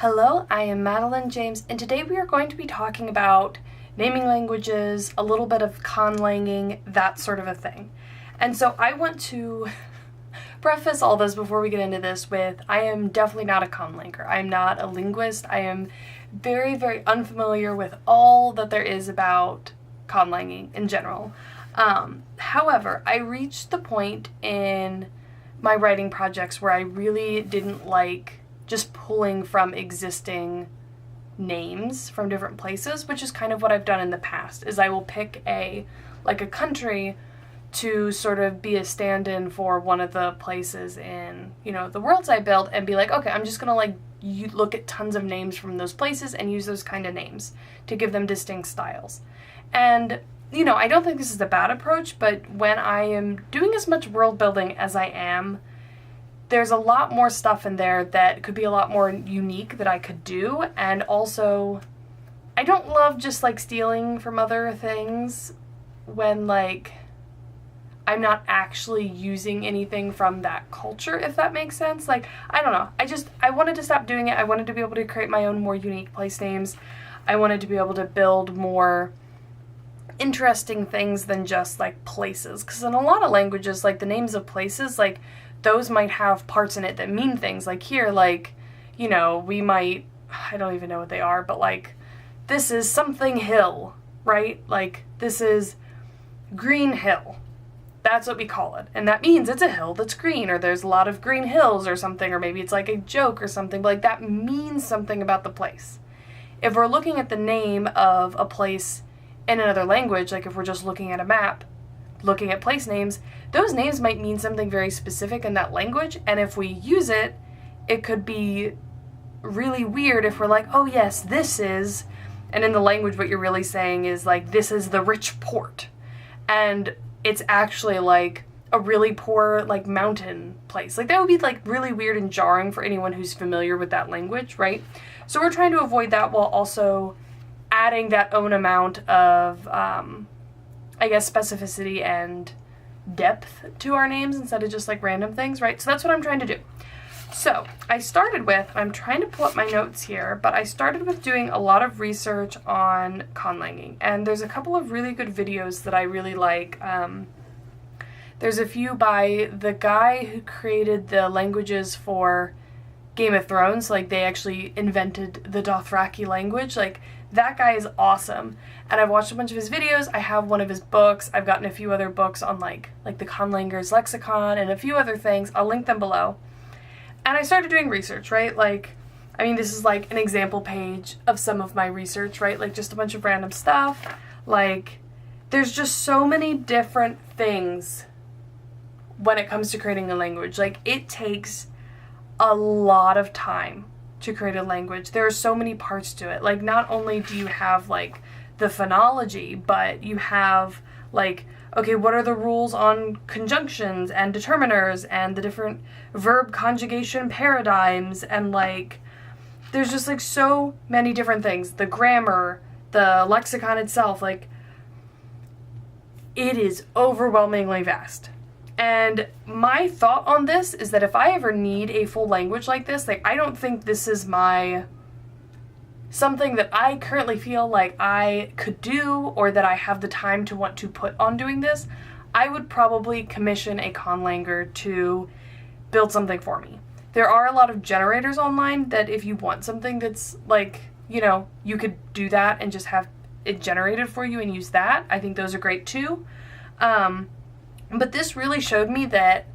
Hello, I am Madeline James, and today we are going to be talking about naming languages, a little bit of conlanging, that sort of a thing. And so I want to preface all this before we get into this with, I am definitely not a conlanger. I am not a linguist. I am very, very unfamiliar with all that there is about conlanging in general. However, I reached the point in my writing projects where I really didn't like just pulling from existing names from different places, which is kind of what I've done in the past, is I will pick a country to sort of be a stand-in for one of the places in, the worlds I build and be like, okay, I'm just gonna look at tons of names from those places and use those kind of names to give them distinct styles. And, I don't think this is a bad approach, but when I am doing as much world building as I am, there's a lot more stuff in there that could be a lot more unique that I could do, and also I don't love just stealing from other things when I'm not actually using anything from that culture, if that makes sense. I don't know. I wanted to stop doing it. I wanted to be able to create my own more unique place names. I wanted to be able to build more interesting things than just places, because in a lot of languages, the names of places, those might have parts in it that mean things. Here, we might, I don't even know what they are, but this is something hill, right? This is Green Hill. That's what we call it. And that means it's a hill that's green, or there's a lot of green hills or something, or maybe it's a joke or something, but that means something about the place. If we're looking at the name of a place in another language, if we're just looking at a map, looking at place names, those names might mean something very specific in that language, and if we use it, it could be really weird if we're oh yes, this is, and in the language what you're really saying is this is the rich port, and it's actually a really poor mountain place. That would be really weird and jarring for anyone who's familiar with that language, right? So we're trying to avoid that while also adding that own amount of specificity and depth to our names instead of just random things, right? So that's what I'm trying to do. So I started with, I'm trying to pull up my notes here, but I started with doing a lot of research on conlanging, and there's a couple of really good videos that I really like. There's a few by the guy who created the languages for Game of Thrones, they actually invented the Dothraki language. That guy is awesome, and I've watched a bunch of his videos. I have one of his books. I've gotten a few other books on the Conlanger's Lexicon and a few other things. I'll link them below. And I started doing research, right? This is an example page of some of my research, right? Just a bunch of random stuff. There's just so many different things when it comes to creating a language. It takes a lot of time to create a language. There are so many parts to it. Not only do you have the phonology, but you have okay, what are the rules on conjunctions and determiners and the different verb conjugation paradigms, and there's just so many different things. The grammar, the lexicon itself, it is overwhelmingly vast. And my thought on this is that if I ever need a full language like this, I don't think this is something that I currently feel I could do, or that I have the time to want to put on doing this. I would probably commission a conlanger to build something for me. There are a lot of generators online that if you want something that's you could do that and just have it generated for you and use that. I think those are great too. But this really showed me that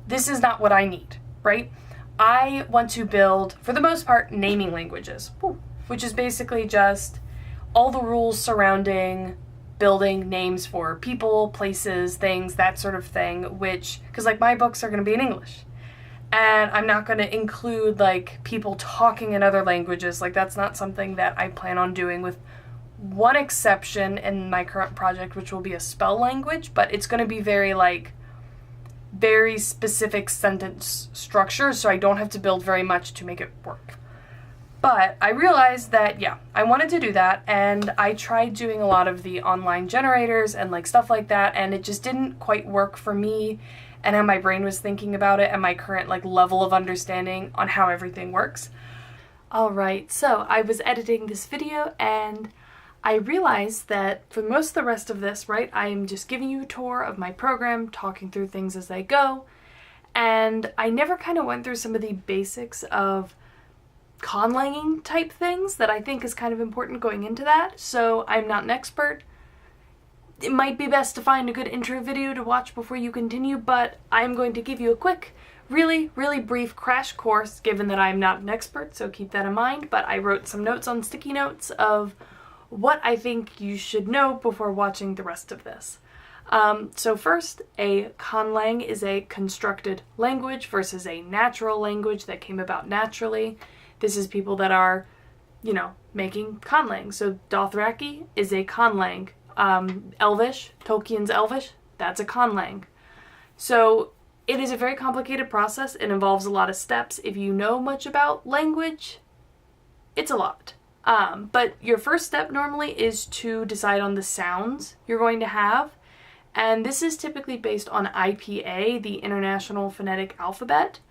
this is not what I need, right? I want to build, for the most part, naming languages, which is basically just all the rules surrounding building names for people, places, things, that sort of thing, because my books are going to be in English. And I'm not going to include people talking in other languages. That's not something that I plan on doing, with one exception in my current project, which will be a spell language, but it's going to be very very specific sentence structure, so I don't have to build very much to make it work. But I realized that, I wanted to do that, and I tried doing a lot of the online generators and stuff like that, and it just didn't quite work for me and how my brain was thinking about it and my current level of understanding on how everything works. Alright, so I was editing this video and I realized that for most of the rest of this, right, I am just giving you a tour of my program, talking through things as I go, and I never kind of went through some of the basics of conlanging type things that I think is kind of important going into that, so I'm not an expert. It might be best to find a good intro video to watch before you continue, but I'm going to give you a quick, really brief crash course, given that I'm not an expert, so keep that in mind, but I wrote some notes on sticky notes of what I think you should know before watching the rest of this. So first, a conlang is a constructed language versus a natural language that came about naturally. This is people that are, making conlang. So Dothraki is a conlang. Elvish, Tolkien's Elvish, that's a conlang. So it is a very complicated process. It involves a lot of steps. If you know much about language, it's a lot. But your first step normally is to decide on the sounds you're going to have. And this is typically based on IPA, the International Phonetic Alphabet.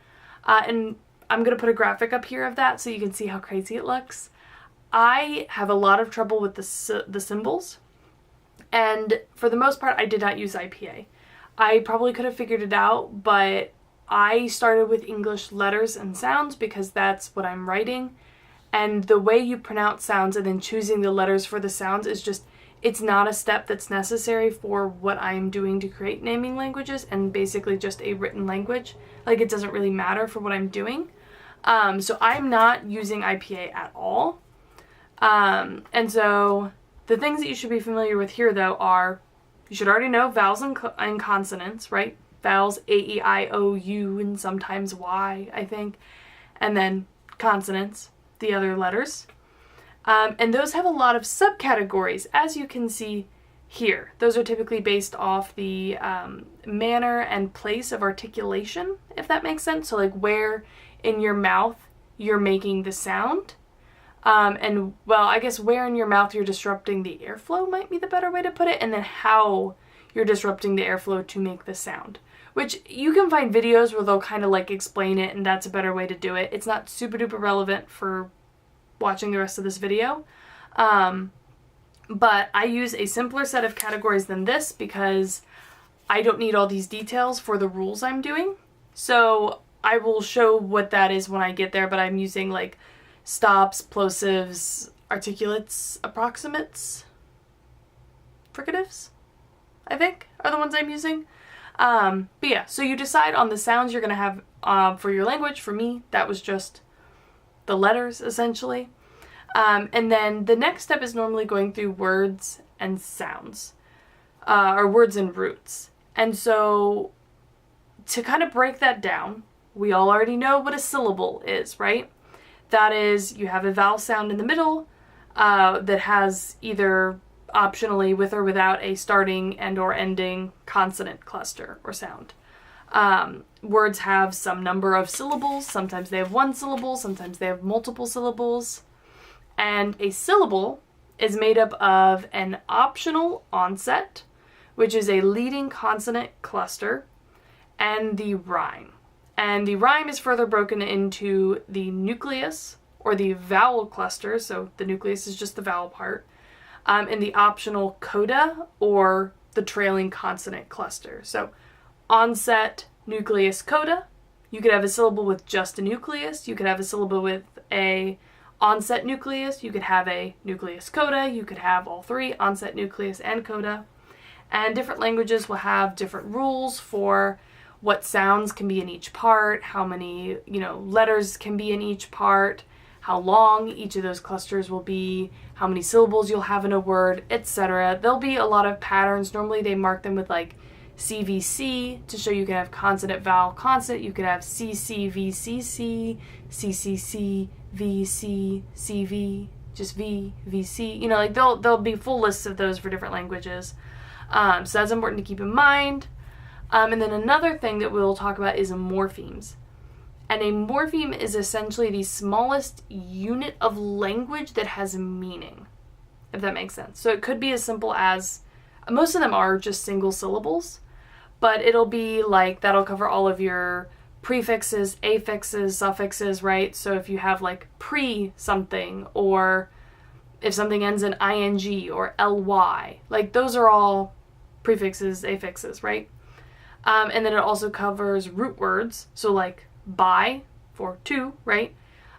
And I'm going to put a graphic up here of that so you can see how crazy it looks. I have a lot of trouble with the symbols. And for the most part, I did not use IPA. I probably could have figured it out, but I started with English letters and sounds because that's what I'm writing. And the way you pronounce sounds and then choosing the letters for the sounds is just, it's not a step that's necessary for what I'm doing to create naming languages and basically just a written language. Like, it doesn't really matter for what I'm doing. So I'm not using IPA at all. And so the things that you should be familiar with here, though, are, you should already know vowels and consonants, right? Vowels, A, E, I, O, U, and sometimes Y, I think. And then consonants, the other letters. And those have a lot of subcategories, as you can see here. Those are typically based off the manner and place of articulation, if that makes sense. So like where in your mouth you're making the sound. And, well, I guess where in your mouth you're disrupting the airflow might be the better way to put it, and then how you're disrupting the airflow to make the sound. Which you can find videos where they'll kind of like explain it, and that's a better way to do it. It's not super duper relevant for watching the rest of this video. But I use a simpler set of categories than this because I don't need all these details for the rules I'm doing. So I will show what that is when I get there, but I'm using like stops, plosives, articulates, approximates, fricatives, I think, are the ones I'm using. But yeah, so you decide on the sounds you're going to have for your language. For me, that was just the letters, essentially. And then the next step is normally going through words and sounds, or words and roots. And so to kind of break that down, we all already know what a syllable is, right? That is, you have a vowel sound in the middle that has either optionally with or without a starting and or ending consonant cluster or sound. Words have some number of syllables. Sometimes they have one syllable, sometimes they have multiple syllables. And a syllable is made up of an optional onset, which is a leading consonant cluster, and the rhyme. And the rhyme is further broken into the nucleus, or the vowel cluster, so the nucleus is just the vowel part, and the optional coda, or the trailing consonant cluster. So onset, nucleus, coda. You could have a syllable with just a nucleus. You could have a syllable with a onset nucleus. You could have a nucleus coda. You could have all three, onset, nucleus, and coda. And different languages will have different rules for what sounds can be in each part, how many, letters can be in each part, how long each of those clusters will be, how many syllables you'll have in a word, etc. There'll be a lot of patterns. Normally they mark them with like CVC to show you can have consonant, vowel, consonant. You could have CC, VCC, CCC, VC, CV, just V, VC. There'll be full lists of those for different languages. So that's important to keep in mind. And then another thing that we'll talk about is morphemes. And a morpheme is essentially the smallest unit of language that has meaning, if that makes sense. So it could be as simple as, most of them are just single syllables, but it'll be like, that'll cover all of your prefixes, affixes, suffixes, right? So if you have like pre something, or if something ends in ing or ly, like those are all prefixes, affixes, right? And then it also covers root words, so like by for to, right?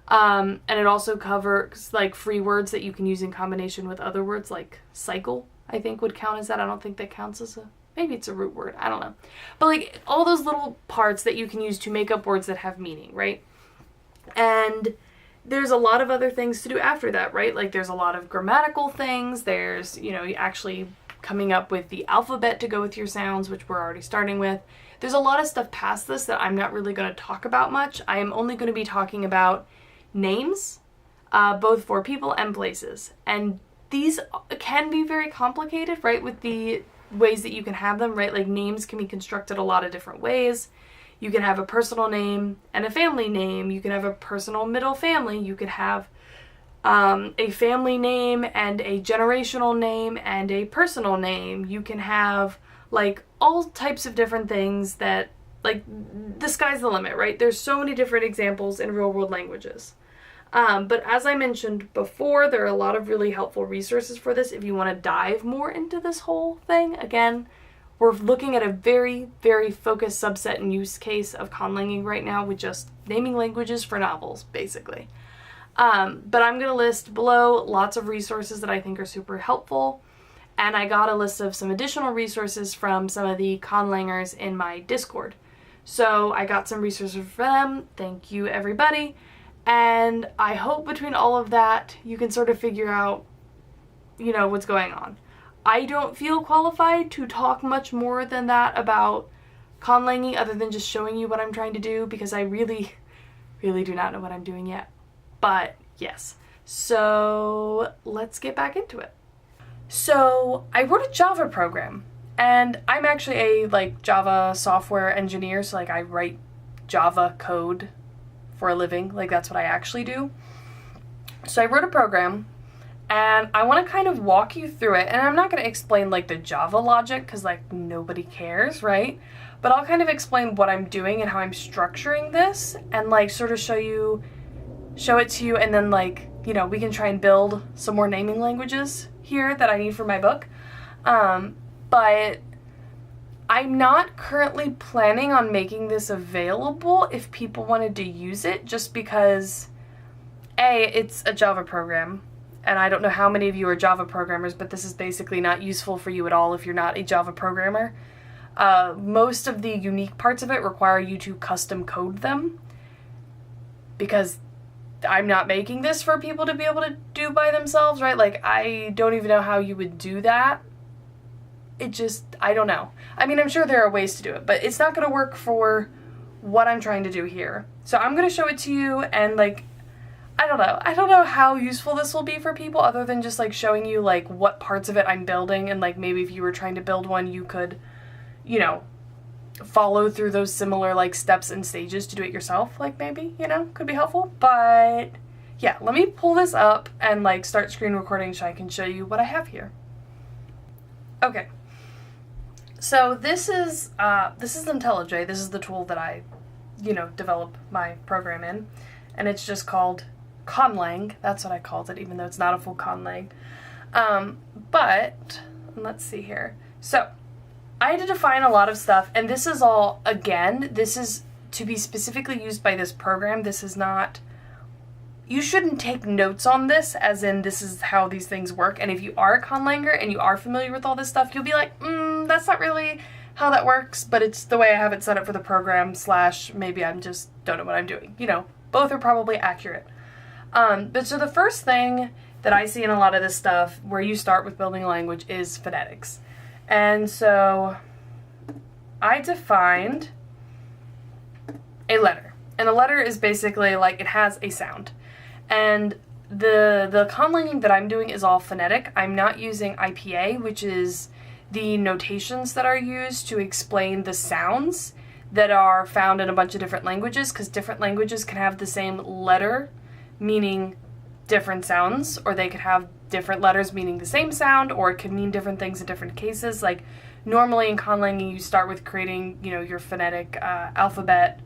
And it also covers like free words that you can use in combination with other words, like cycle, I think would count as that. I don't think that counts as maybe it's a root word, I don't know. But like all those little parts that you can use to make up words that have meaning, right? And there's a lot of other things to do after that, right? Like there's a lot of grammatical things. There's, actually coming up with the alphabet to go with your sounds, which we're already starting with. There's a lot of stuff past this that I'm not really going to talk about much. I am only going to be talking about names, both for people and places. And these can be very complicated, right? With the ways that you can have them, right? Like names can be constructed a lot of different ways. You can have a personal name and a family name. You can have a personal middle family. You could have a family name and a generational name and a personal name. You can have like all types of different things that, like, the sky's the limit, right? There's so many different examples in real world languages. But as I mentioned before, there are a lot of really helpful resources for this if you want to dive more into this whole thing. Again, we're looking at a very, very focused subset and use case of conlanging right now with just naming languages for novels, basically. But I'm going to list below lots of resources that I think are super helpful. And I got a list of some additional resources from some of the conlangers in my Discord. So I got some resources for them. Thank you, everybody. And I hope between all of that, you can sort of figure out, what's going on. I don't feel qualified to talk much more than that about conlanging other than just showing you what I'm trying to do, because I really, really do not know what I'm doing yet. But yes, so let's get back into it. So I wrote a Java program, and I'm actually a Java software engineer, so I write Java code for a living. That's what I actually do. So I wrote a program, and I want to kind of walk you through it, and I'm not going to explain the Java logic because nobody cares, right? But I'll kind of explain what I'm doing and how I'm structuring this, and sort of show it to you, and then we can try and build some more naming languages here that I need for my book. But I'm not currently planning on making this available if people wanted to use it, just because it's a Java program, and I don't know how many of you are Java programmers, but this is basically not useful for you at all if you're not a Java programmer. Most of the unique parts of it require you to custom code them, because I'm not making this for people to be able to do by themselves, right? I don't even know how you would do that. I don't know. I mean, I'm sure there are ways to do it, but it's not going to work for what I'm trying to do here. So I'm going to show it to you, and I don't know. I don't know how useful this will be for people other than just showing you what parts of it I'm building, and maybe if you were trying to build one, you could, follow through those similar steps and stages to do it yourself. Maybe, could be helpful. But yeah, let me pull this up and start screen recording so I can show you what I have here. Okay. So this is IntelliJ. This is the tool that I, develop my program in, and it's just called Conlang. That's what I called it, even though it's not a full Conlang. But let's see here. So I had to define a lot of stuff, and this is all, again, this is to be specifically used by this program. This is not, you shouldn't take notes on this as in this is how these things work. And if you are a conlanger and you are familiar with all this stuff, you'll be like, that's not really how that works, but it's the way I have it set up for the program, / maybe I'm just don't know what I'm doing. Both are probably accurate. But so the first thing that I see in a lot of this stuff where you start with building a language is phonetics. And so I defined a letter. And a letter is basically it has a sound. And the conlanging that I'm doing is all phonetic. I'm not using IPA, which is the notations that are used to explain the sounds that are found in a bunch of different languages, because different languages can have the same letter meaning different sounds, or they could have different letters meaning the same sound, or it could mean different things in different cases. Normally in conlanging, you start with creating, your phonetic alphabet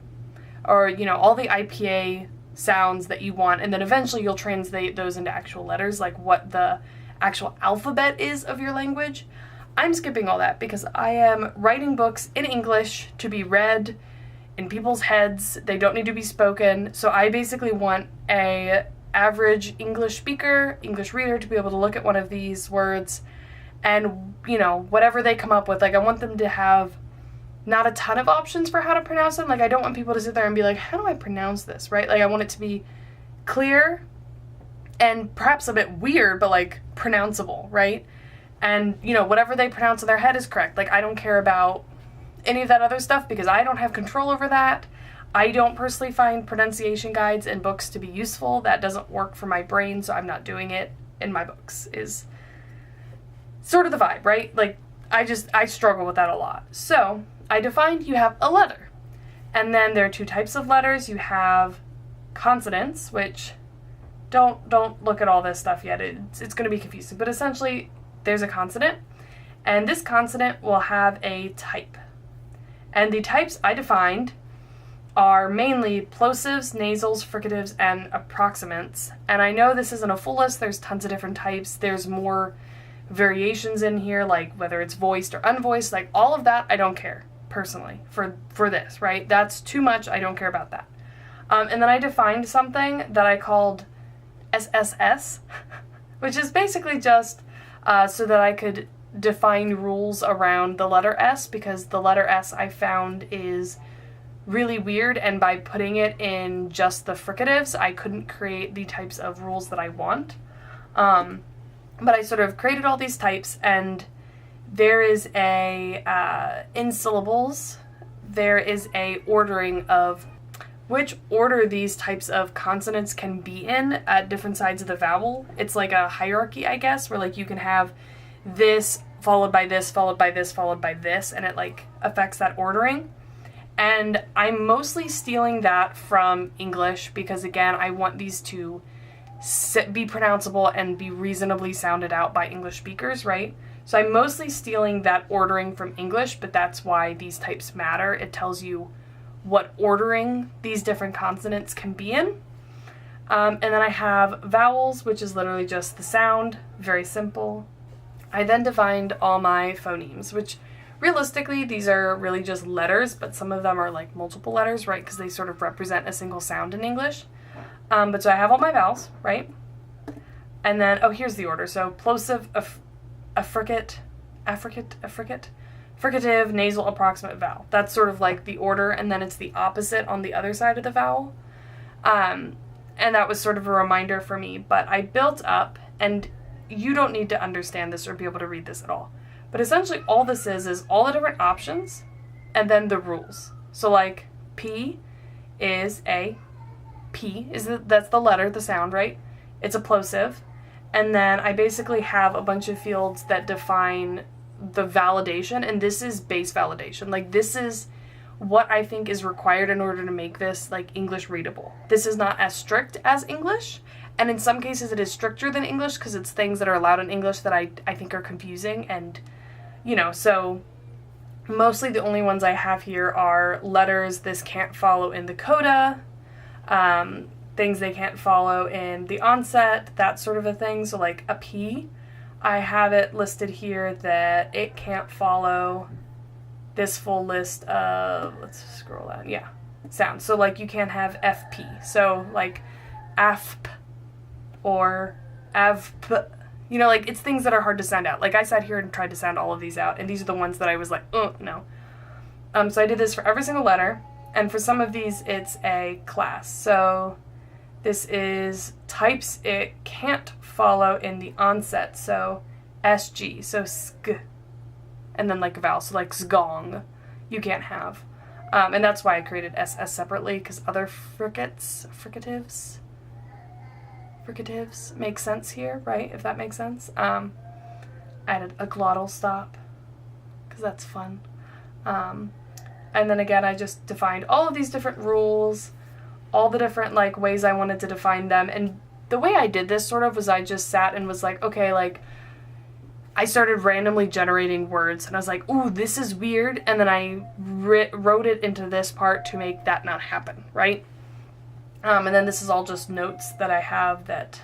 or, you know, all the IPA sounds that you want, and then eventually you'll translate those into actual letters, like what the actual alphabet is of your language. I'm skipping all that because I am writing books in English to be read in people's heads. They don't need to be spoken. So I basically want a average English speaker, English reader to be able to look at one of these words and, you know, whatever they come up with, like I want them to have not a ton of options for how to pronounce them. Like I don't want people to sit there and be like, how do I pronounce this, right? Like I want it to be clear and perhaps a bit weird, but like pronounceable, right? And, you know, whatever they pronounce in their head is correct. Like, I don't care about any of that other stuff because I don't have control over that. I don't personally find pronunciation guides in books to be useful. That doesn't work for my brain, so I'm not doing it in my books, is sort of the vibe, right? Like, I struggle with that a lot. So, I defined you have a letter. And then there are two types of letters. You have consonants, which don't look at all this stuff yet. It's going to be confusing. But essentially, there's a consonant, and this consonant will have a type. And the types I defined are mainly plosives, nasals, fricatives, and approximants. And I know this isn't a full list. There's tons of different types. There's more variations in here, like whether it's voiced or unvoiced. Like all of that, I don't care, personally, for this, right? That's too much. I don't care about that. And then I defined something that I called SSS, which is basically just so that I could define rules around the letter S, because the letter S I found is really weird, and by putting it in just the fricatives, I couldn't create the types of rules that I want. But I sort of created all these types, and there is in syllables, there is a ordering of which order these types of consonants can be in at different sides of the vowel. It's like a hierarchy, I guess, where like you can have this followed by this, followed by this, followed by this, and it like affects that ordering. And I'm mostly stealing that from English because, again, I want these to be pronounceable and be reasonably sounded out by English speakers, right? So I'm mostly stealing that ordering from English, but that's why these types matter. It tells you what ordering these different consonants can be in. And then I have vowels, which is literally just the sound, very simple. I then defined all my phonemes, which realistically, these are really just letters, but some of them are like multiple letters, right? Because they sort of represent a single sound in English. But so I have all my vowels, right? And then, oh, here's the order. So plosive, affricate, fricative, nasal, approximate, vowel. That's sort of like the order, and then it's the opposite on the other side of the vowel. And that was sort of a reminder for me, but I built up, and you don't need to understand this or be able to read this at all. But essentially all this is all the different options, and then the rules. So like that's the letter, the sound, right? It's a plosive. And then I basically have a bunch of fields that define the validation, and this is base validation. Like this is what I think is required in order to make this like English readable. This is not as strict as English, and in some cases it is stricter than English because it's things that are allowed in English that I think are confusing, and you know, so mostly the only ones I have here are letters this can't follow in the coda, things they can't follow in the onset, that sort of a thing. So like a P, I have it listed here that it can't follow this full list of, let's scroll down, yeah, sounds. So like you can't have FP, so like AFP or AVP, you know, like it's things that are hard to sound out. Like I sat here and tried to sound all of these out, and these are the ones that I was like, no. So I did this for every single letter, and for some of these it's a class. So this is types it can't follow in the onset, so SG, so sk, and then like a vowel, so like sgong, you can't have. And that's why I created SS separately, because other fricatives make sense here, right? If that makes sense. I added a glottal stop, because that's fun. And then again, I just defined all of these different rules, all the different like ways I wanted to define them. And the way I did this sort of was I just sat and was like, okay, like I started randomly generating words, and I was like, ooh, this is weird, and then I wrote it into this part to make that not happen, right? And then this is all just notes that I have that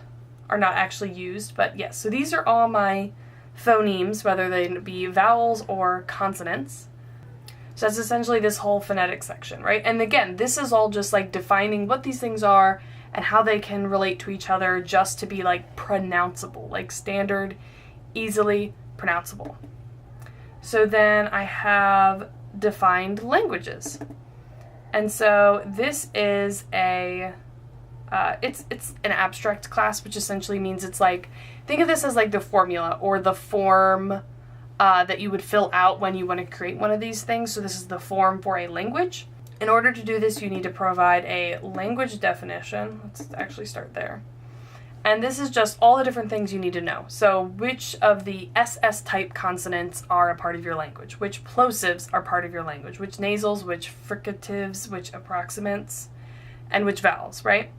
are not actually used, but yes, so these are all my phonemes, whether they be vowels or consonants. So that's essentially this whole phonetic section, right? And again, this is all just like defining what these things are and how they can relate to each other just to be like pronounceable, like standard, easily pronounceable. So then I have defined languages. And so this is it's an abstract class, which essentially means it's like, think of this as like the formula or the form that you would fill out when you want to create one of these things. So this is the form for a language. In order to do this, you need to provide a language definition. Let's actually start there. And this is just all the different things you need to know. So which of the SS type consonants are a part of your language? Which plosives are part of your language? Which nasals, which fricatives, which approximants, and which vowels, right?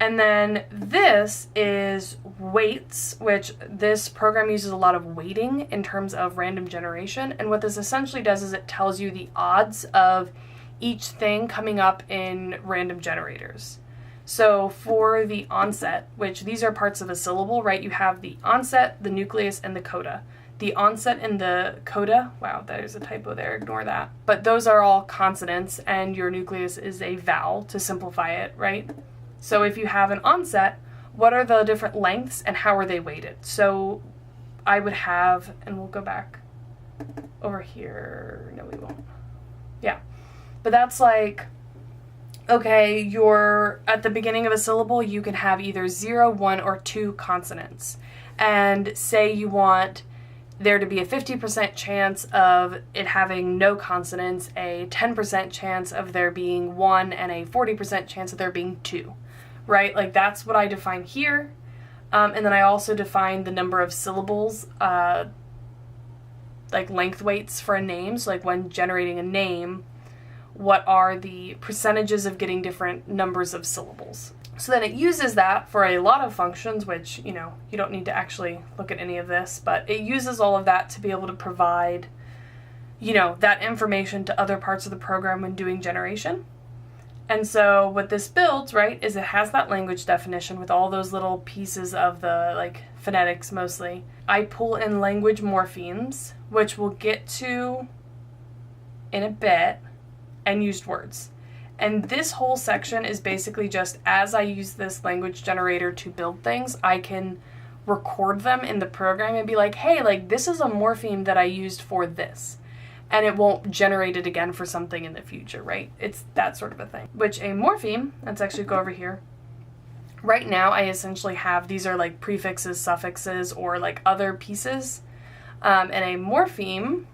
And then this is weights, which this program uses a lot of weighting in terms of random generation. And what this essentially does is it tells you the odds of each thing coming up in random generators. So for the onset, which these are parts of a syllable, right? You have the onset, the nucleus, and the coda. The onset and the coda, wow, there's a typo there, ignore that. But those are all consonants, and your nucleus is a vowel to simplify it, right? So if you have an onset, what are the different lengths and how are they weighted? So I would have, and we'll go back over here. No, we won't. Yeah. But that's like, okay, you're at the beginning of a syllable, you can have either 0, 1, or 2 consonants. And say you want there to be a 50% chance of it having no consonants, a 10% chance of there being 1, and a 40% chance of there being 2. Right? Like that's what I define here. And then I also define the number of syllables, like length weights for a name. So like when generating a name, what are the percentages of getting different numbers of syllables? So then it uses that for a lot of functions, which, you know, you don't need to actually look at any of this, but it uses all of that to be able to provide, you know, that information to other parts of the program when doing generation. And so what this builds, right, is it has that language definition with all those little pieces of the, like, phonetics mostly. I pull in language morphemes, which we'll get to in a bit, and used words. And this whole section is basically just as I use this language generator to build things, I can record them in the program and be like, hey, like, this is a morpheme that I used for this. And it won't generate it again for something in the future, right? It's that sort of a thing. Which a morpheme, let's actually go over here. Right now, I essentially have, these are like prefixes, suffixes, or like other pieces. And a morpheme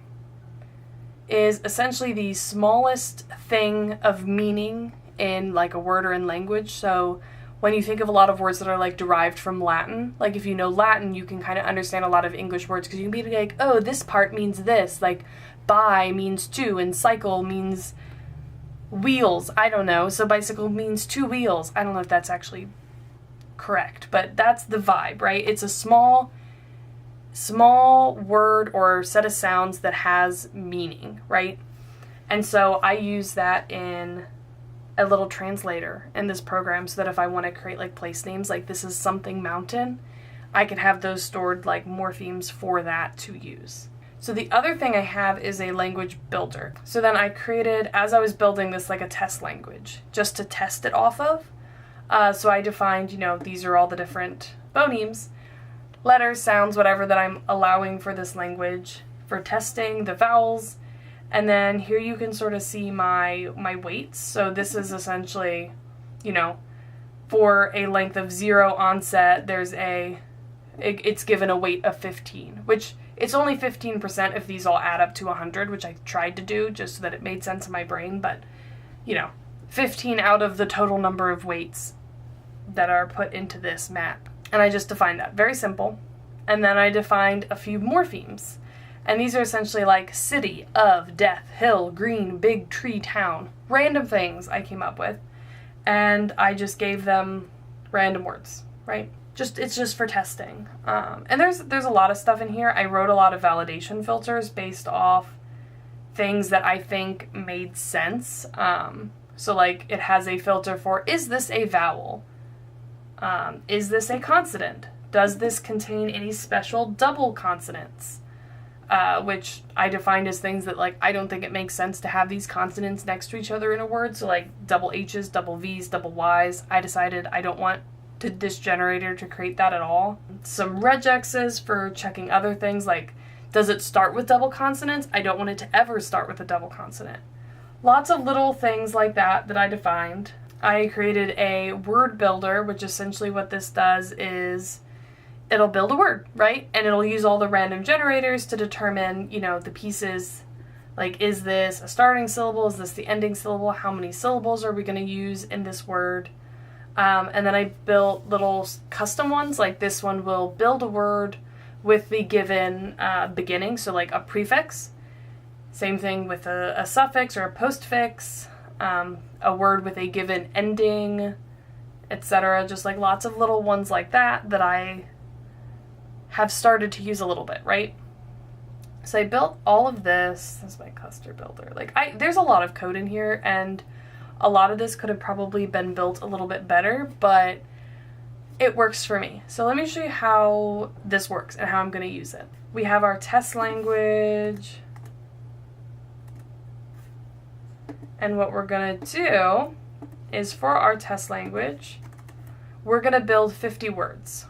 is essentially the smallest thing of meaning in like a word or in language. So when you think of a lot of words that are like derived from Latin, like if you know Latin, you can kind of understand a lot of English words because you can be like, oh, this part means this, like bi means two, and cycle means wheels. I don't know. So bicycle means 2 wheels. I don't know if that's actually correct, but that's the vibe, right? It's a small word or set of sounds that has meaning, right? And so I use that in a little translator in this program so that if I want to create like place names, like this is something mountain, I can have those stored like morphemes for that to use. So the other thing I have is a language builder. So then I created, as I was building this, like a test language just to test it off of. So I defined, you know, these are all the different phonemes, letters, sounds, whatever that I'm allowing for this language for testing the vowels. And then here you can sort of see my weights. So this is essentially, you know, for a length of 0 onset, it's given a weight of 15, which it's only 15% if these all add up to 100, which I tried to do just so that it made sense in my brain. But, you know, 15 out of the total number of weights that are put into this map. And I just defined that. Very simple. And then I defined a few morphemes. And these are essentially like city, of, death, hill, green, big tree, town. Random things I came up with. And I just gave them random words, right? it's just for testing. And there's a lot of stuff in here. I wrote a lot of validation filters based off things that I think made sense. So like it has a filter for, is this a vowel? Is this a consonant? Does this contain any special double consonants? Which I defined as things that, like, I don't think it makes sense to have these consonants next to each other in a word. So like double H's, double V's, double Y's. I decided I don't want this generator to create that at all. Some regexes for checking other things, like, does it start with double consonants? I don't want it to ever start with a double consonant. Lots of little things like that I defined. I created a word builder, which essentially what this does is it'll build a word, right? And it'll use all the random generators to determine, you know, the pieces, like, is this a starting syllable? Is this the ending syllable? How many syllables are we going to use in this word? And then I built little custom ones, like this one will build a word with the given beginning, so like a prefix. Same thing with a suffix or a postfix, a word with a given ending, etc. Just like lots of little ones like that I have started to use a little bit, right? So I built all of this. This is my cluster builder. Like, there's a lot of code in here, and a lot of this could have probably been built a little bit better, but it works for me. So let me show you how this works and how I'm going to use it. We have our test language. And what we're going to do is, for our test language, we're going to build 50 words.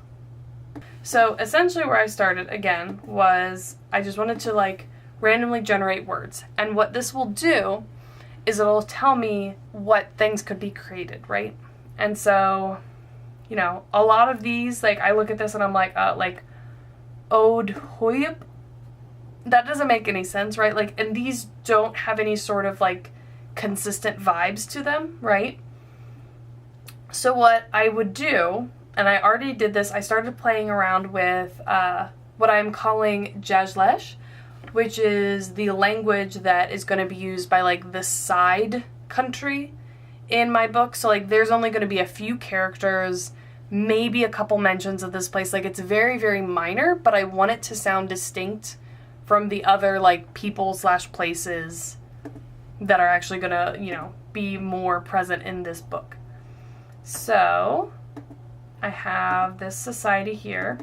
So essentially where I started, again, was I just wanted to, like, randomly generate words. And what this will do is it'll tell me what things could be created, right? And so, you know, a lot of these, like, I look at this and I'm like, Ode Hoyp? That doesn't make any sense, right? Like, and these don't have any sort of, like, consistent vibes to them, right? So what I would do, and I already did this, I started playing around with what I'm calling Jazlesh, which is the language that is going to be used by, like, the side country in my book. So, like, there's only going to be a few characters, maybe a couple mentions of this place. Like, it's very, very minor, but I want it to sound distinct from the other, like, people/places that are actually going to, you know, be more present in this book. So I have this society here,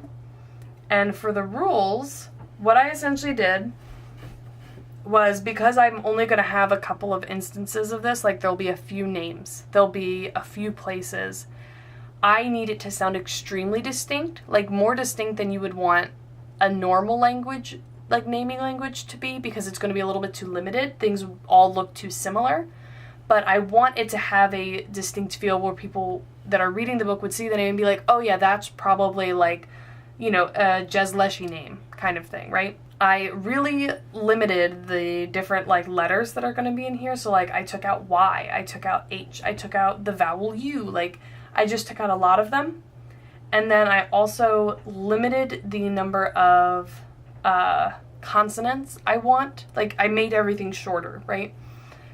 and for the rules, what I essentially did was, because I'm only going to have a couple of instances of this, like there'll be a few names, there'll be a few places, I need it to sound extremely distinct, like more distinct than you would want a normal language, like naming language, to be, because it's going to be a little bit too limited. Things all look too similar. But I want it to have a distinct feel where people that are reading the book would see the name and be like, oh yeah, that's probably, like, you know, a Jazleshi name kind of thing, right? I really limited the different, like, letters that are going to be in here. So, like, I took out Y, I took out H, I took out the vowel U. Like, I just took out a lot of them. And then I also limited the number of consonants I want. Like, I made everything shorter, right?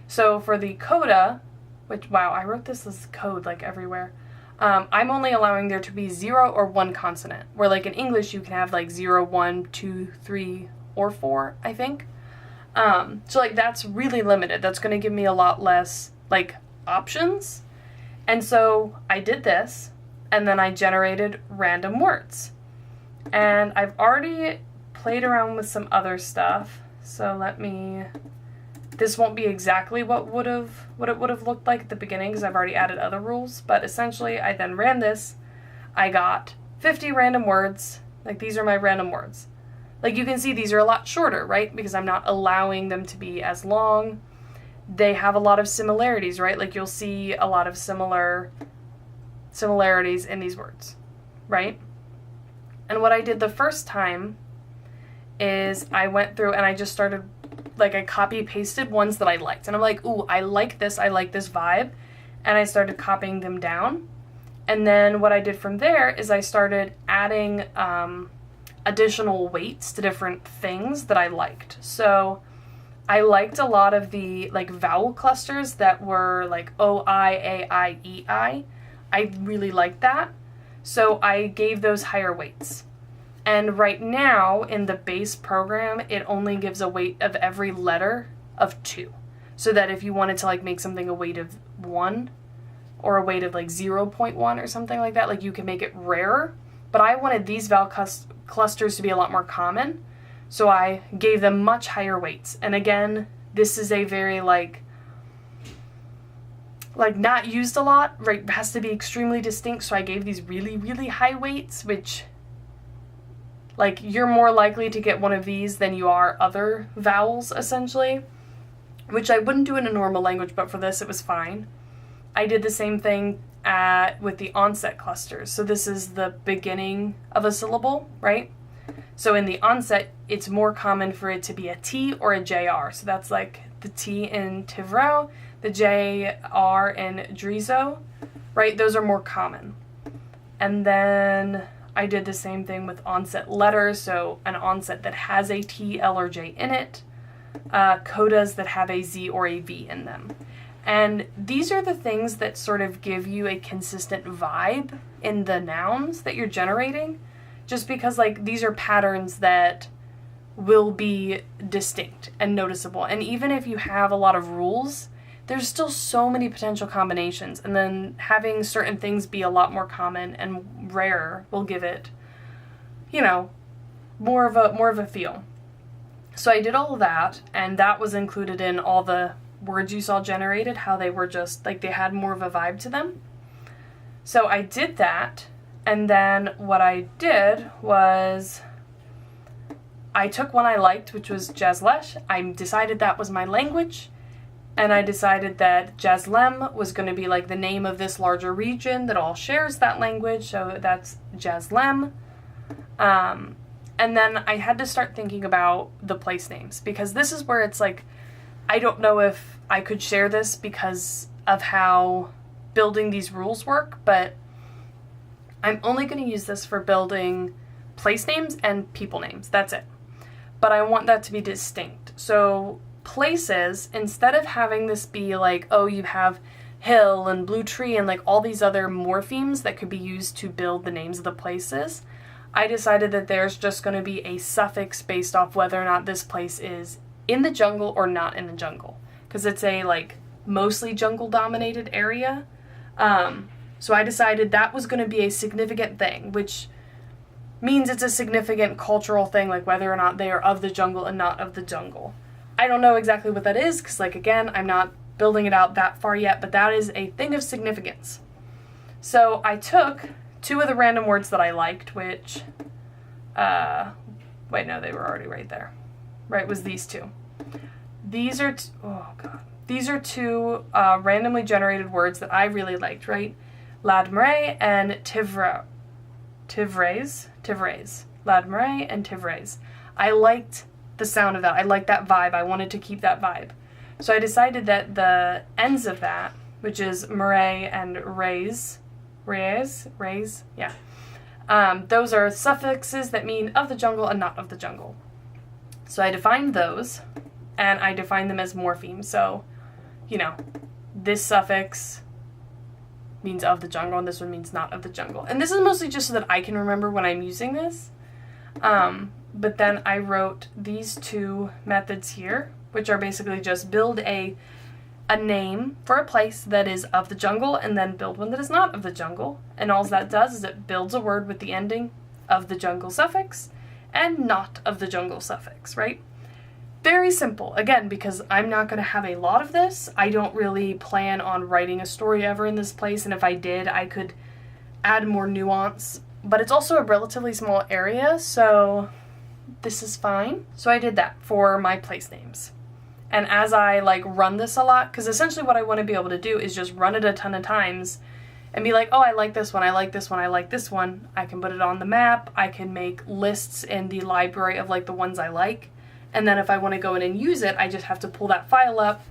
So for the coda, which, wow, I wrote this as code, like, everywhere. I'm only allowing there to be 0 or 1 consonant, where, like, in English you can have, like, 0, 1, 2, 3, or 4, I think. So, like, that's really limited. That's going to give me a lot less, like, options. And so I did this, and then I generated random words. And I've already played around with some other stuff, so this won't be exactly what it would have looked like at the beginning, because I've already added other rules, but essentially I then ran this. I got 50 random words. Like, these are my random words. Like, you can see these are a lot shorter, right? Because I'm not allowing them to be as long. They have a lot of similarities, right? Like, you'll see a lot of similarities in these words, right? And what I did the first time is I went through and I just started, like, I copy pasted ones that I liked. And I'm like, ooh, I like this vibe. And I started copying them down. And then what I did from there is I started adding additional weights to different things that I liked. So I liked a lot of the, like, vowel clusters that were like O, I, A, I, E, I. I really liked that. So I gave those higher weights. And right now in the base program, it only gives a weight of every letter of 2. So that if you wanted to like make something a weight of 1 or a weight of like 0.1 or something like that, like you can make it rarer. But I wanted these vowel clusters to be a lot more common. So I gave them much higher weights. And again, this is a very like not used a lot, right? It has to be extremely distinct. So I gave these really, really high weights, which like you're more likely to get one of these than you are other vowels essentially, which I wouldn't do in a normal language, but for this it was fine. I did the same thing with the onset clusters. So this is the beginning of a syllable, right? So in the onset, it's more common for it to be a T or a JR. So that's like the T in Tivro, the JR in Drizo, right? Those are more common. And then I did the same thing with onset letters. So an onset that has a T, L, or J in it. Codas that have a Z or a V in them. And these are the things that sort of give you a consistent vibe in the nouns that you're generating, just because like these are patterns that will be distinct and noticeable. And even if you have a lot of rules, there's still so many potential combinations, and then having certain things be a lot more common and rare will give it, you know, more of a feel. So I did all of that, and that was included in all the words you saw generated, how they were just, like, they had more of a vibe to them. So I did that, and then what I did was I took one I liked, which was Jazlesh. I decided that was my language, and I decided that Jazlem was going to be, like, the name of this larger region that all shares that language, so that's Jazlem. And then I had to start thinking about the place names, because this is where it's like, I don't know if I could share this because of how building these rules work, but I'm only going to use this for building place names and people names. That's it. But I want that to be distinct. So places, instead of having this be like, oh, you have hill and blue tree and like all these other morphemes that could be used to build the names of the places, I decided that there's just going to be a suffix based off whether or not this place is in the jungle or not in the jungle, because it's a like mostly jungle dominated area. So I decided that was going to be a significant thing, which means it's a significant cultural thing, like whether or not they are of the jungle and not of the jungle. I don't know exactly what that is, because like again, I'm not building it out that far yet, but that is a thing of significance. So I took 2 of the random words that I liked, which, wait, no, they were already right there. Right, was these 2. These are, these are 2 randomly generated words that I really liked, right? Ladmere and Tivraise. Ladmere and Tivraise. I liked the sound of that. I liked that vibe. I wanted to keep that vibe. So I decided that the ends of that, which is Murray and Raise, yeah. Those are suffixes that mean of the jungle and not of the jungle. So I defined those, and I defined them as morphemes. So, you know, this suffix means of the jungle, and this one means not of the jungle. And this is mostly just so that I can remember when I'm using this. But then I wrote these 2 methods here, which are basically just build a name for a place that is of the jungle, and then build one that is not of the jungle. And all that does is it builds a word with the ending of the jungle suffix and not of the jungle suffix, right? Very simple. Again, because I'm not going to have a lot of this, I don't really plan on writing a story ever in this place, and if I did, I could add more nuance. But it's also a relatively small area, so this is fine. So I did that for my place names. And as I like run this a lot, because essentially what I want to be able to do is just run it a ton of times and be like, oh, I like this one, I like this one, I like this one. I can put it on the map. I can make lists in the library of like the ones I like. And then if I want to go in and use it, I just have to pull that file up,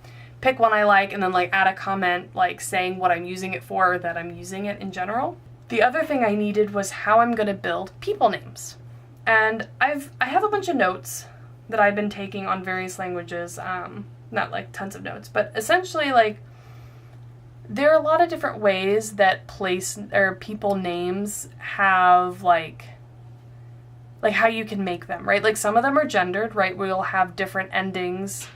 pick one I like, and then like add a comment like saying what I'm using it for, or that I'm using it in general. The other thing I needed was how I'm going to build people names. And I have a bunch of notes that I've been taking on various languages, not like tons of notes, but essentially like there are a lot of different ways that place or people names have like how you can make them, right? Like some of them are gendered, right? We'll have different endings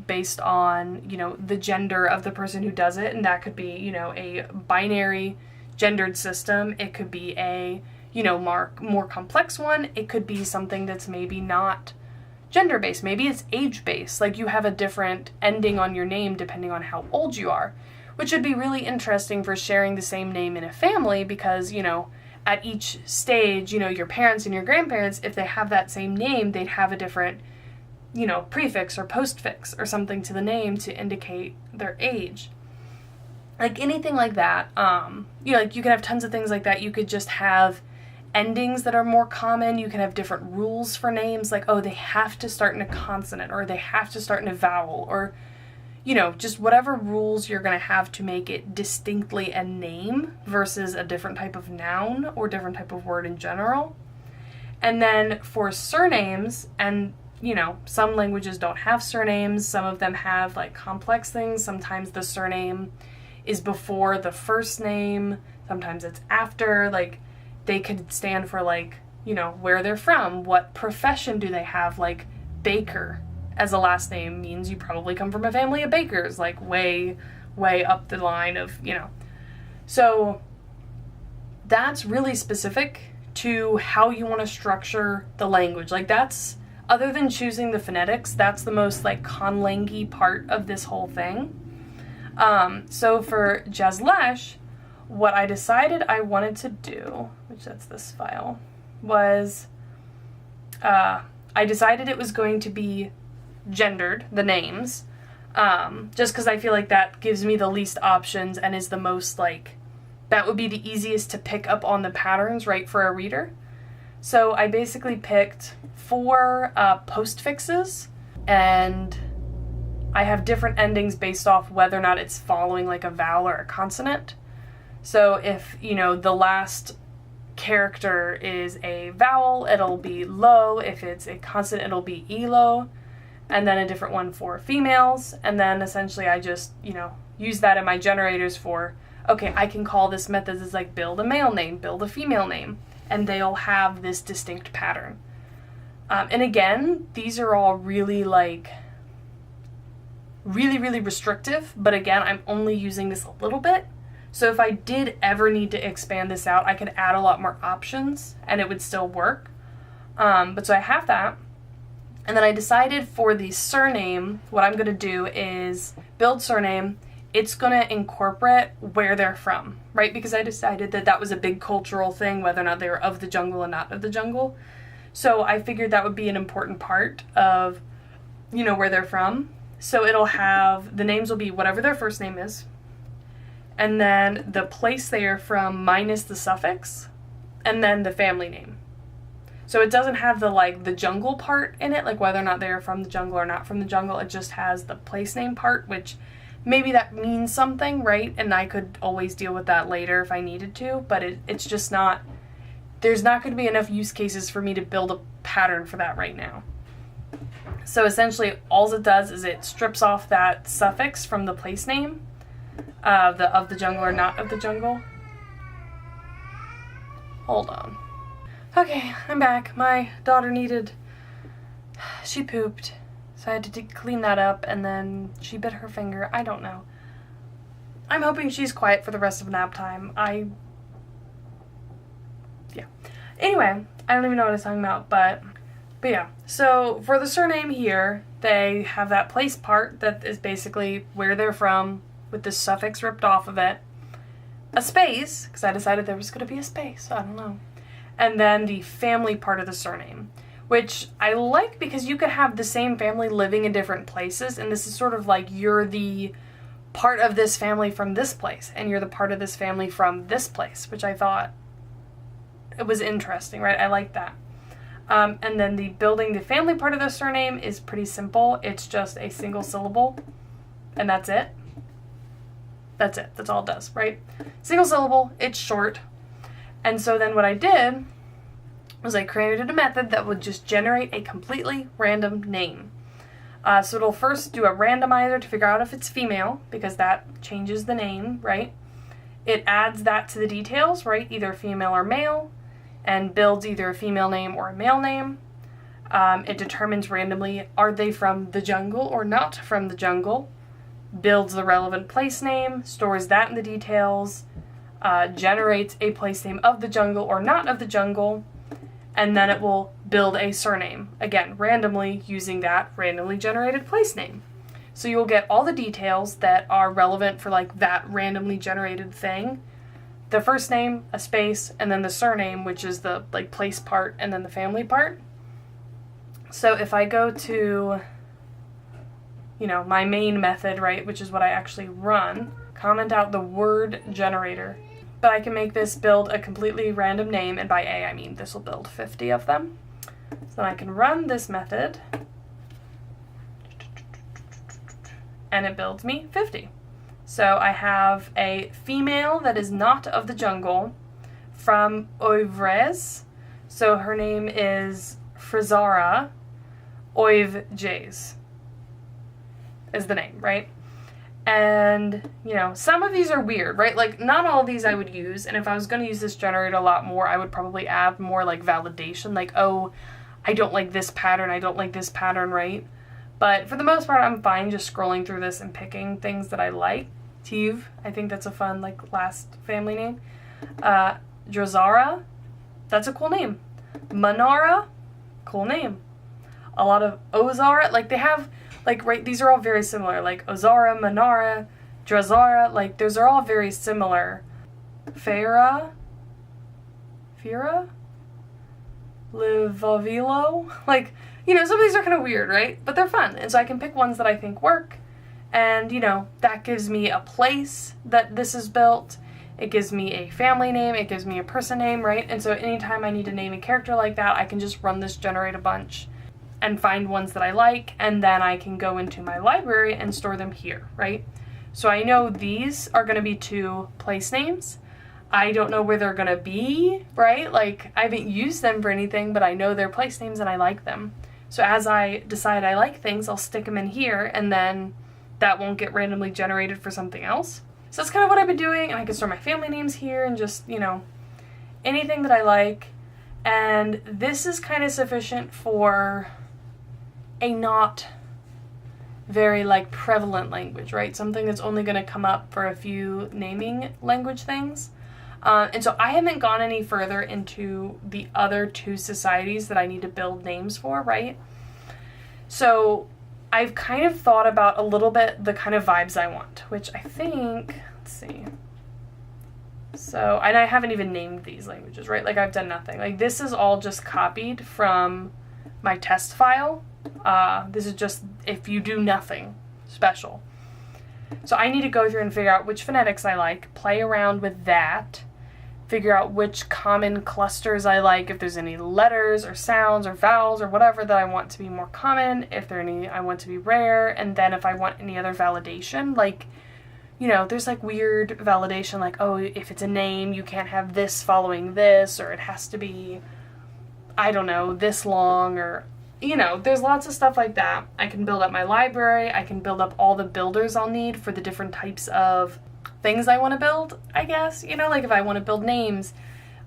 based on, you know, the gender of the person who does it. And that could be, you know, a binary gendered system. It could be a, you know, more complex one. It could be something that's maybe not gender-based. Maybe it's age-based. Like you have a different ending on your name depending on how old you are, which would be really interesting for sharing the same name in a family because, you know, at each stage, you know, your parents and your grandparents, if they have that same name, they'd have a different, you know, prefix or postfix or something to the name to indicate their age. Like anything like that. You know, like you can have tons of things like that. You could just have endings that are more common. You can have different rules for names, like, oh, they have to start in a consonant or they have to start in a vowel, or, you know, just whatever rules you're going to have to make it distinctly a name versus a different type of noun or different type of word in general. And then for surnames, and, you know, some languages don't have surnames. Some of them have like complex things. Sometimes the surname is before the first name. Sometimes it's after. Like they could stand for like, you know, where they're from. What profession do they have? Like baker as a last name means you probably come from a family of bakers, like way up the line of, you know. So that's really specific to how you want to structure the language. Like that's, other than choosing the phonetics, that's the most like conlangy part of this whole thing. So for Jazlesh, what I decided I wanted to do, which that's this file, was I decided it was going to be gendered, the names, just because I feel like that gives me the least options and is the most like, that would be the easiest to pick up on the patterns, right, for a reader. So I basically picked 4 postfixes, and I have different endings based off whether or not it's following like a vowel or a consonant. So if, you know, the last character is a vowel, it'll be lo. If it's a consonant, it'll be elo. And then a different one for females. And then essentially I just, you know, use that in my generators for, okay, I can call this method as like build a male name, build a female name, and they'll have this distinct pattern. And again, these are all really like, really restrictive, but again, I'm only using this a little bit. So if I did ever need to expand this out, I could add a lot more options and it would still work. But so I have that. And then I decided for the surname, what I'm going to do is build surname. It's going to incorporate where they're from, right? Because I decided that that was a big cultural thing, whether or not they were of the jungle and not of the jungle. So I figured that would be an important part of, you know, where they're from. So it'll have, the names will be whatever their first name is, and then the place they are from minus the suffix, and then the family name. So it doesn't have the like the jungle part in it, like whether or not they're from the jungle or not from the jungle. It just has the place name part, which maybe that means something, right? And I could always deal with that later if I needed to, but it's just not, there's not going to be enough use cases for me to build a pattern for that right now. So essentially all it does is it strips off that suffix from the place name, of the jungle or not of the jungle. Hold on. Okay, I'm back. My daughter she pooped, so I had to clean that up, and then she bit her finger. I don't know. I'm hoping she's quiet for the rest of nap time. Yeah. Anyway, I don't even know what I was talking about, but yeah. So for the surname here, they have that place part that is basically where they're from with the suffix ripped off of it. A space, because I decided there was going to be a space. I don't know. And then the family part of the surname, which I like because you could have the same family living in different places, and this is sort of like you're the part of this family from this place, and you're the part of this family from this place, which I thought it was interesting, right? I like that. And then the building the family part of the surname is pretty simple. It's just a single syllable, and that's it. That's it. That's all it does, right? Single syllable, it's short. And so then what I did was I created a method that would just generate a completely random name. So it'll first do a randomizer to figure out if it's female, because that changes the name, right? It adds that to the details, right? Either female or male, and builds either a female name or a male name. It determines randomly, are they from the jungle or not from the jungle? Builds the relevant place name, stores that in the details, generates a place name of the jungle or not of the jungle, and then it will build a surname, again, randomly using that randomly generated place name. So you'll get all the details that are relevant for like that randomly generated thing. The first name, a space, and then the surname, which is the like place part, and then the family part. So if I go to, my main method, right, which is what I actually run, comment out the word generator. But I can make this build a completely random name, and by A I mean this will build 50 of them. So then I can run this method, and it builds me 50. So I have a female that is not of the jungle from Oivres. So her name is Frizara Oivjays is the name, right? And, some of these are weird, right? Like, not all of these I would use, and if I was going to use this generator a lot more, I would probably add more, like, validation, like, oh, I don't like this pattern, right? But for the most part, I'm fine just scrolling through this and picking things that I like. Tiv, I think that's a fun, like, last family name. Drazara, that's a cool name. Manara, cool name. A lot of Ozara, like, they have... Like, right, these are all very similar. Like, Ozara, Manara, Drazara, like, those are all very similar. Fira? Livavilo? Like, some of these are kind of weird, right? But they're fun, and so I can pick ones that I think work. And, that gives me a place that this is built. It gives me a family name. It gives me a person name, right? And so anytime I need to name a character like that, I can just run this generate a bunch and find ones that I like, and then I can go into my library and store them here, right? So I know these are going to be 2 place names. I don't know where they're going to be, right? Like, I haven't used them for anything, but I know they're place names and I like them. So as I decide I like things, I'll stick them in here, and then that won't get randomly generated for something else. So that's kind of what I've been doing, and I can store my family names here and just, anything that I like. And this is kind of sufficient for a not very like prevalent language, right? Something that's only going to come up for a few naming language things. And so I haven't gone any further into the other 2 societies that I need to build names for, right? So I've kind of thought about a little bit the kind of vibes I want, which I think, let's see. So, and I haven't even named these languages, right? Like, I've done nothing. Like, this is all just copied from my test file. This is just if you do nothing special. So I need to go through and figure out which phonetics I like, play around with that, figure out which common clusters I like, if there's any letters or sounds or vowels or whatever that I want to be more common, if there are any I want to be rare, and then if I want any other validation, like, there's like weird validation, like, oh, if it's a name, you can't have this following this, or it has to be, I don't know, this long, or... there's lots of stuff like that. I can build up my library. I can build up all the builders I'll need for the different types of things I want to build, I guess. Like if I want to build names,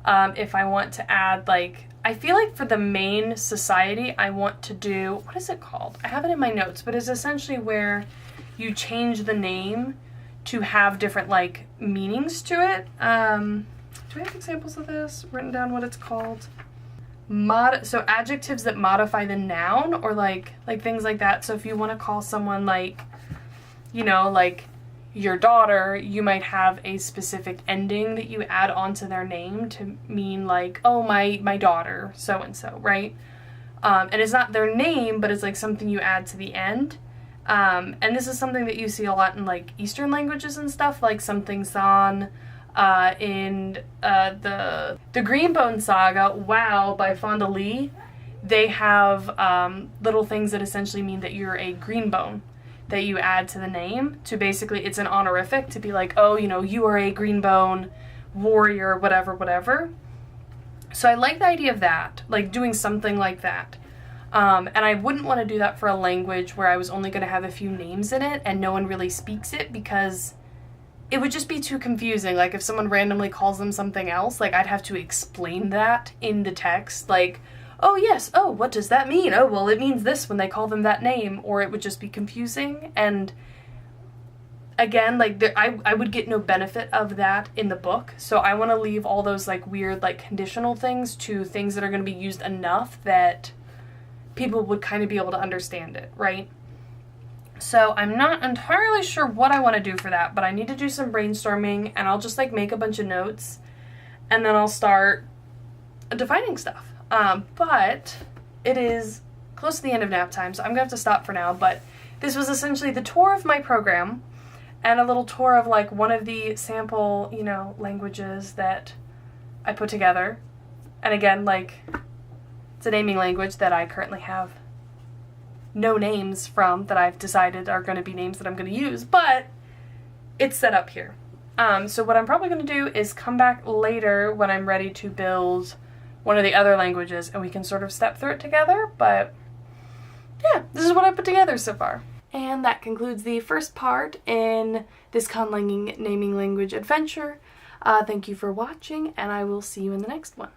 if I want to add, like, I feel like for the main society, I want to do, what is it called? I have it in my notes, but it's essentially where you change the name to have different, like, meanings to it. Do we have examples of this written down, what it's called? So adjectives that modify the noun, or like things like that. So if you want to call someone like, like your daughter, you might have a specific ending that you add onto their name to mean like, oh, my daughter, so-and-so, right? And it's not their name, but it's like something you add to the end. And this is something that you see a lot in like Eastern languages and stuff, like something san, in the Greenbone Saga, WoW by Fonda Lee, they have little things that essentially mean that you're a greenbone that you add to the name to basically, it's an honorific to be like, oh, you are a greenbone warrior, whatever. So I like the idea of that, like doing something like that. And I wouldn't want to do that for a language where I was only going to have a few names in it and no one really speaks it, because it would just be too confusing. Like, if someone randomly calls them something else, like, I'd have to explain that in the text. Like, oh yes, oh, what does that mean? Oh, well, it means this when they call them that name, or it would just be confusing. And again, like, I would get no benefit of that in the book. So I want to leave all those, like, weird, like, conditional things to things that are going to be used enough that people would kind of be able to understand it, right? So I'm not entirely sure what I want to do for that, but I need to do some brainstorming, and I'll just, like, make a bunch of notes, and then I'll start defining stuff. But it is close to the end of nap time, so I'm going to have to stop for now, but this was essentially the tour of my program, and a little tour of, like, one of the sample, you know, languages that I put together. And again, like, it's a naming language that I currently have no names from, that I've decided are going to be names that I'm going to use, but it's set up here. So what I'm probably going to do is come back later when I'm ready to build one of the other languages, and we can sort of step through it together. But yeah, this is what I put together so far. And that concludes the first part in this Conlanging naming language adventure. Thank you for watching, and I will see you in the next one.